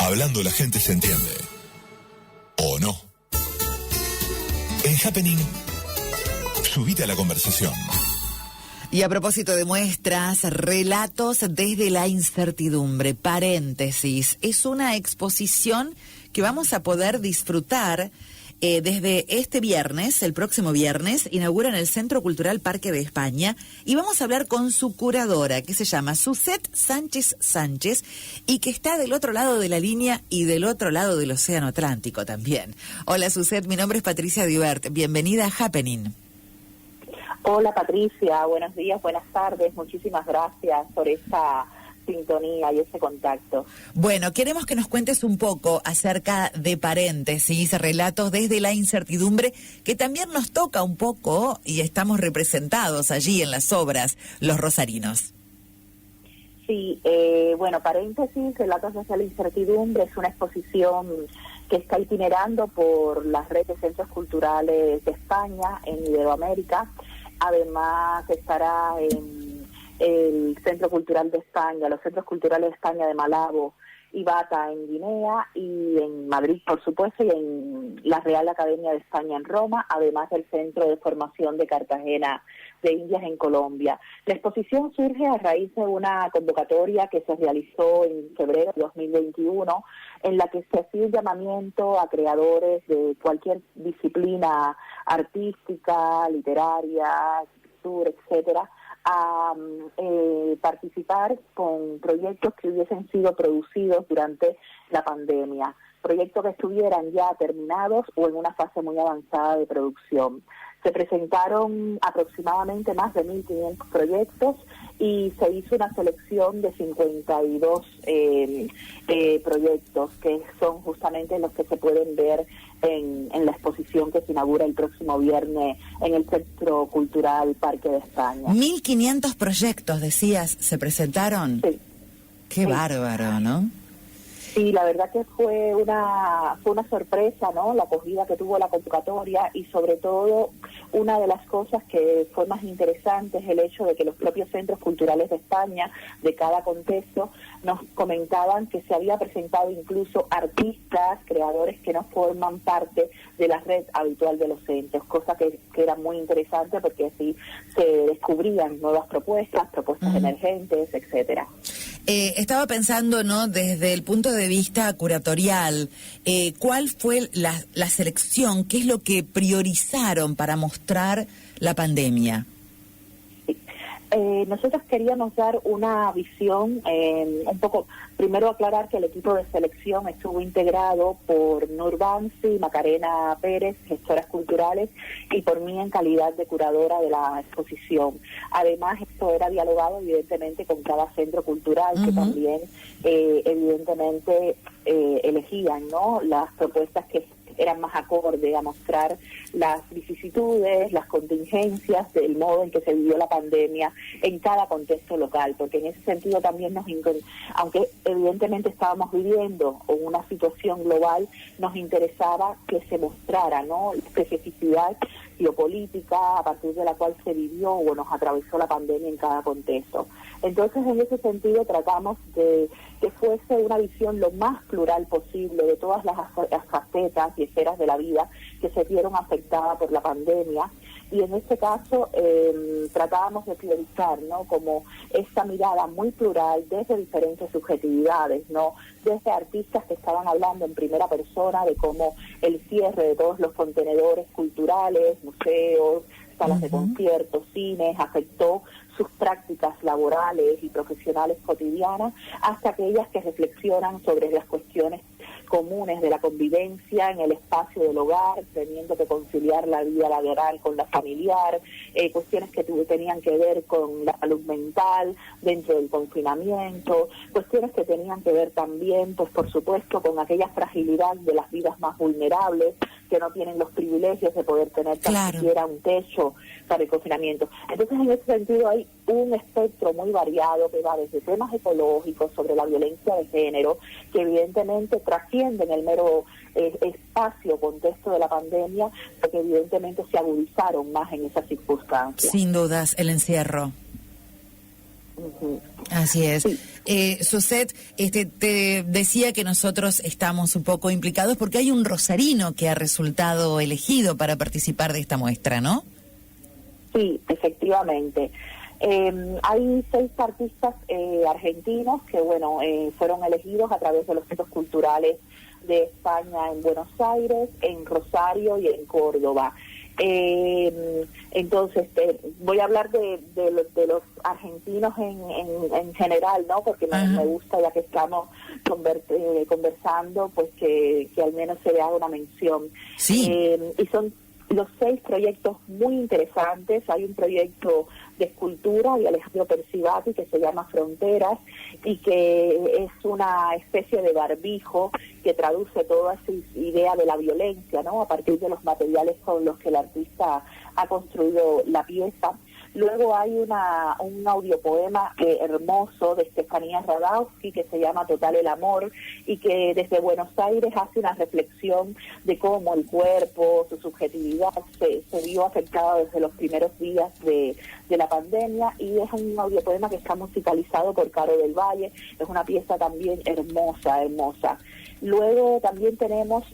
Hablando la gente se entiende. ¿O no? En Happening, subite a la conversación. Y a propósito de muestras, relatos desde la incertidumbre, paréntesis, es una exposición que vamos a poder disfrutar desde este viernes, el próximo viernes, inaugura en el Centro Cultural Parque de España y vamos a hablar con su curadora, que se llama Suzette Sánchez Sánchez y que está del otro lado de la línea y del otro lado del Océano Atlántico también. Hola Suzette, mi nombre es Patricia Dubert, bienvenida a Happening. Hola Patricia, buenos días, buenas tardes, muchísimas gracias por esta sintonía y ese contacto. Bueno, queremos que nos cuentes un poco acerca de paréntesis, relatos desde la incertidumbre, que también nos toca un poco y estamos representados allí en las obras, los rosarinos. Sí, bueno, paréntesis, relatos desde la incertidumbre es una exposición que está itinerando por las redes de centros culturales de España, en Iberoamérica. Además estará en el Centro Cultural de España, los Centros Culturales de España de Malabo y Bata en Guinea, y en Madrid, por supuesto, y en la Real Academia de España en Roma, además del Centro de Formación de Cartagena de Indias en Colombia. La exposición surge a raíz de una convocatoria que se realizó en febrero de 2021, en la que se hacía un llamamiento a creadores de cualquier disciplina artística, literaria, escritura, etcétera, a participar con proyectos que hubiesen sido producidos durante la pandemia, proyectos que estuvieran ya terminados o en una fase muy avanzada de producción. Se presentaron aproximadamente más de 1.500 proyectos y se hizo una selección de 52 proyectos, que son justamente los que se pueden ver en la exposición que se inaugura el próximo viernes en el Centro Cultural Parque de España. 1.500 proyectos, decías, se presentaron. Sí. Qué bárbaro, ¿no? Sí, la verdad que fue una sorpresa, ¿no? La acogida que tuvo la convocatoria, y sobre todo una de las cosas que fue más interesante es el hecho de que los propios centros culturales de España, de cada contexto, nos comentaban que se había presentado incluso artistas, creadores que no forman parte de la red habitual de los centros, cosa que era muy interesante porque así se descubrían nuevas propuestas emergentes, etcétera. Estaba pensando, ¿no?, desde el punto de vista curatorial, ¿cuál fue la selección? ¿Qué es lo que priorizaron para mostrar la pandemia? Nosotros queríamos dar una visión, un poco, primero aclarar que el equipo de selección estuvo integrado por Nur Bansi, Macarena Pérez, gestoras culturales, y por mí en calidad de curadora de la exposición. Además, esto era dialogado evidentemente con cada centro cultural, que también evidentemente elegían, ¿no?, las propuestas que eran más acorde a mostrar las vicisitudes, las contingencias del modo en que se vivió la pandemia en cada contexto local, porque en ese sentido también aunque evidentemente estábamos viviendo una situación global, nos interesaba que se mostrara, ¿no?, la especificidad geopolítica a partir de la cual se vivió o nos atravesó la pandemia en cada contexto. Entonces, en ese sentido, tratamos de que fuese una visión lo más plural posible de todas las facetas y esferas de la vida que se vieron afectadas por la pandemia, y en este caso tratábamos de priorizar, ¿no?, como esta mirada muy plural desde diferentes subjetividades, ¿no?, desde artistas que estaban hablando en primera persona de cómo el cierre de todos los contenedores culturales, museos, salas de conciertos, cines, afectó sus prácticas laborales y profesionales cotidianas, hasta aquellas que reflexionan sobre las cuestiones comunes de la convivencia en el espacio del hogar, teniendo que conciliar la vida laboral con la familiar, cuestiones que tenían que ver con la salud mental dentro del confinamiento, cuestiones que tenían que ver también, pues por supuesto, con aquella fragilidad de las vidas más vulnerables, que no tienen los privilegios de poder tener tan siquiera un techo para el confinamiento. Entonces, en ese sentido, hay un espectro muy variado que va desde temas ecológicos sobre la violencia de género, que evidentemente trascienden el mero espacio, contexto de la pandemia, porque evidentemente se agudizaron más en esas circunstancias. Sin dudas, el encierro. Así es. Sí. Suset, te decía que nosotros estamos un poco implicados porque hay un rosarino que ha resultado elegido para participar de esta muestra, ¿no? Sí, efectivamente. Hay 6 artistas argentinos que, fueron elegidos a través de los centros culturales de España en Buenos Aires, en Rosario y en Córdoba. Entonces, voy a hablar de los argentinos en general, ¿no? Porque me gusta, ya que estamos conversando, pues que al menos se le haga una mención. Sí. Y son los 6 proyectos muy interesantes. Hay un proyecto de escultura de Alejandro Percivati que se llama Fronteras y que es una especie de barbijo que traduce toda esa idea de la violencia, ¿no? A partir de los materiales con los que el artista ha construido la pieza. Luego hay un audiopoema hermoso de Estefanía Radowski que se llama Total el Amor y que desde Buenos Aires hace una reflexión de cómo el cuerpo, su subjetividad se vio afectada desde los primeros días de la pandemia, y es un audiopoema que está musicalizado por Caro del Valle. Es una pieza también hermosa. Luego también tenemos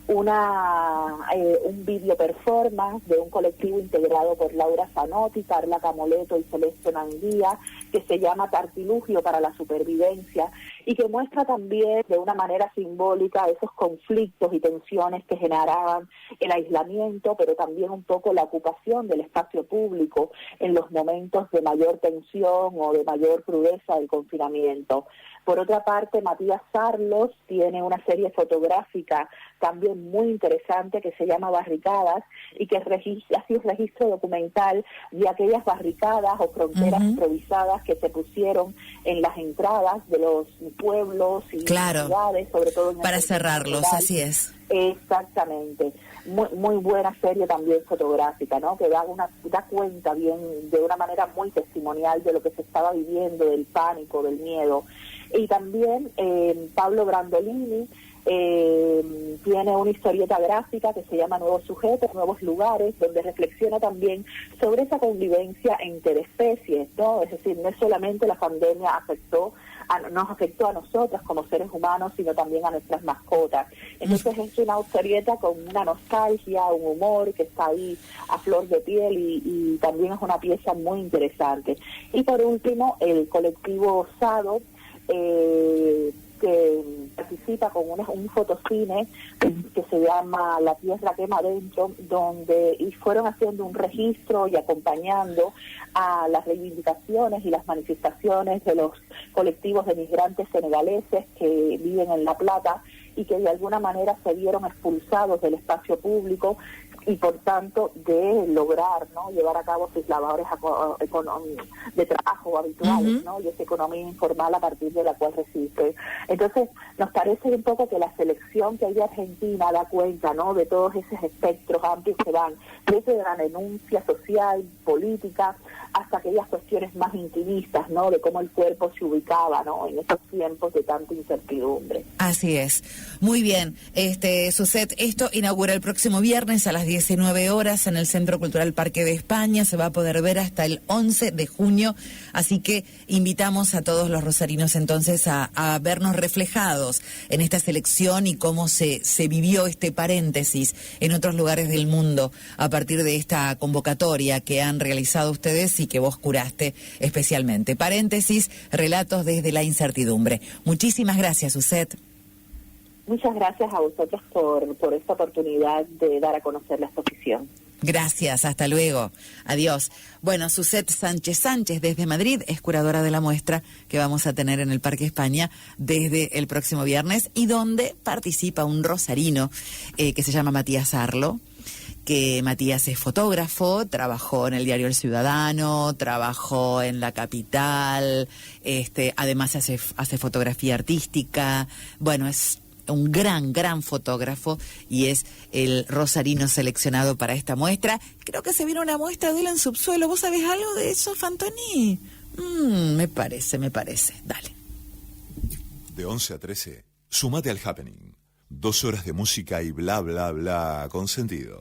un video performance de un colectivo integrado por Laura Zanotti, Carla Camoleto y Celeste Manguía, que se llama Tartilugio para la Supervivencia, y que muestra también de una manera simbólica esos conflictos y tensiones que generaban el aislamiento, pero también un poco la ocupación del espacio público en los momentos de mayor tensión o de mayor crudeza del confinamiento. Por otra parte, Matías Sarlos tiene una serie fotográfica también muy interesante que se llama Barricadas y que hace un registro documental de aquellas barricadas o fronteras improvisadas que se pusieron en las entradas de los pueblos y ciudades, sobre todo en para cerrarlos, así es. Exactamente. Muy buena serie también fotográfica, ¿no? Que da cuenta bien, de una manera muy testimonial de lo que se estaba viviendo, del pánico, del miedo. Y también Pablo Brandolini tiene una historieta gráfica que se llama Nuevos Sujetos, Nuevos Lugares, donde reflexiona también sobre esa convivencia interespecies, ¿no? Es decir, no es solamente la pandemia nos afectó a nosotras como seres humanos, sino también a nuestras mascotas. Entonces es una historieta con una nostalgia, un humor que está ahí a flor de piel y también es una pieza muy interesante. Y por último, el colectivo Sado, que participa con un fotocine que se llama La Tierra Quema Adentro, y fueron haciendo un registro y acompañando a las reivindicaciones y las manifestaciones de los colectivos de migrantes senegaleses que viven en La Plata y que de alguna manera se vieron expulsados del espacio público y por tanto de lograr, ¿no?, llevar a cabo sus labores de trabajo habituales, ¿no?, y esa economía informal a partir de la cual resiste. Entonces, nos parece un poco que la selección que hay de Argentina da cuenta, ¿no?, de todos esos espectros amplios que van desde la denuncia social, política, hasta aquellas cuestiones más intimistas, ¿no?, de cómo el cuerpo se ubicaba, ¿no?, en esos tiempos de tanta incertidumbre. Así es. Muy bien. Suset, esto inaugura el próximo viernes a las 19 horas en el Centro Cultural Parque de España. Se va a poder ver hasta el 11 de junio. Así que invitamos a todos los rosarinos entonces a vernos reflejados en esta selección y cómo se vivió este paréntesis en otros lugares del mundo a partir de esta convocatoria que han realizado ustedes y que vos curaste especialmente. Paréntesis, relatos desde la incertidumbre. Muchísimas gracias, Suset. Muchas gracias a vosotros por esta oportunidad de dar a conocer la exposición. Gracias, hasta luego. Adiós. Bueno, Suset Sánchez desde Madrid es curadora de la muestra que vamos a tener en el Parque España desde el próximo viernes y donde participa un rosarino que se llama Matías Sarlo, que Matías es fotógrafo, trabajó en el diario El Ciudadano, trabajó en La Capital, además hace fotografía artística. Bueno, es un gran fotógrafo y es el rosarino seleccionado para esta muestra. Creo que se viene una muestra de él en Subsuelo. ¿Vos sabés algo de eso, Fantoni? Me parece. Dale. De 11 a 13, sumate al Happening. 2 horas de música y bla, bla, bla con sentido.